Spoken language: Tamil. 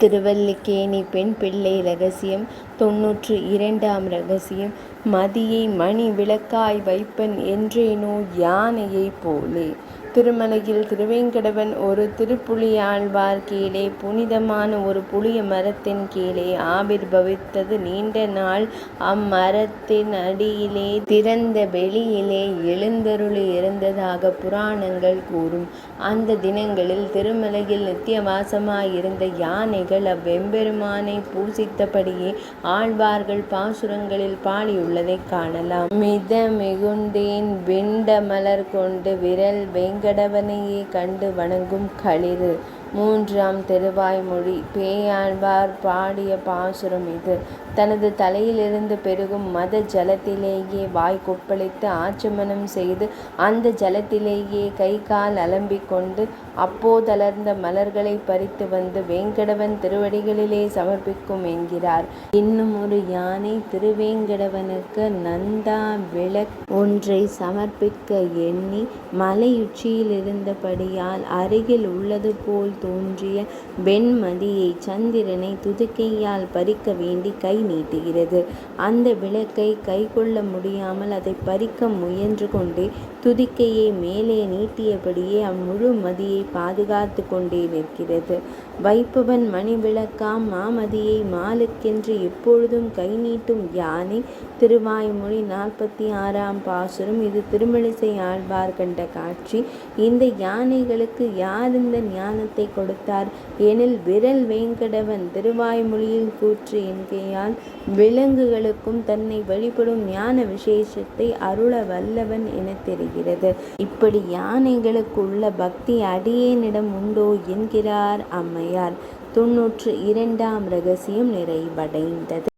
திருவல்லிக்கேணி பெண் பிள்ளை ரகசியம் 92ஆம் ரகசியம். மதியை மணி விளக்காய் வைப்பன் என்றேனோ யானையைப் போலே. திருமலையில் திருவேங்கடவன் ஒரு திருப்புலியாழ்வார் கீழே புனிதமான ஒரு புளிய மரத்தின் கீழே ஆவிர்பவித்தது நீண்ட நாள். அம்மரத்தின் அடியிலே திறந்த வெளியிலே எழுந்தருளி இருந்ததாக புராணங்கள் கூறும். அந்த தினங்களில் திருமலையில் நித்தியவாசமாயிருந்த யானைகள் அவ்வெம்பெருமானை பூசித்தபடியே ஆழ்வார்கள் பாசுரங்களில் பாடியுள்ளதைக் காணலாம். மித மிகுந்தேன் விண்ட மலர் கொண்டு விரல் வேங்கடவனையே கண்டு வணங்கும் களிறு. 3ஆம் திருவாய்மொழி. பேயாழ்வார் பாடிய பாசுரம் இது. தனது தலையிலிருந்து பெருகும் மத ஜலத்திலேயே வாய் கொப்பளித்து ஆச்சமனம் செய்து அந்த ஜலத்திலேயே கை கால் அலம்பிக் கொண்டு அப்போதலர்ந்த மலர்களை பறித்து வந்து வேங்கடவன் திருவடிகளிலே சமர்ப்பிக்கும் என்கிறார். இன்னும் ஒரு யானை திருவேங்கடவனுக்கு நந்தா விளக் ஒன்றை சமர்ப்பிக்க எண்ணி மலையுச்சியில் இருந்தபடியால் அருகில் உள்ளது போல் தோன்றிய வெண்மதியை சந்திரனை துதிக்கையால் பறிக்க வேண்டி கை நீட்டுகிறது. அந்த விளக்கை கை கொள்ள முடியாமல் அதை பறிக்க முயன்று கொண்டே துதிக்கையை மேலே நீட்டியபடியே அம்முழு மதியை பாதுகாத்து கொண்டே நிற்கிறது. வைப்பவன் மணி விளக்காம் மாமதியை மாலுக்கென்று எப்பொழுதும் கை நீட்டும் யானை. திருவாய்மொழி 46ஆம் பாசுரம். இது திருமிழிசை ஆழ்வார் கண்ட காட்சி. இந்த யானைகளுக்கு யார் இந்த ஞானத்தை கொடுத்தார் எனில் விரல் வேங்கடவன். திருவாய்மொழியில் கூற்று என்கையால் விலங்குகளுக்கும் தன்னை வழிபடும் ஞான விசேஷத்தை அருள வல்லவன் என தெரிகிறது. இப்படி யானைகளுக்கு உள்ள பக்தி அடியேனிடம் உண்டோ என்கிறார் அம்மையார். 92ஆம் ரகசியம் நிறைவடைந்தது.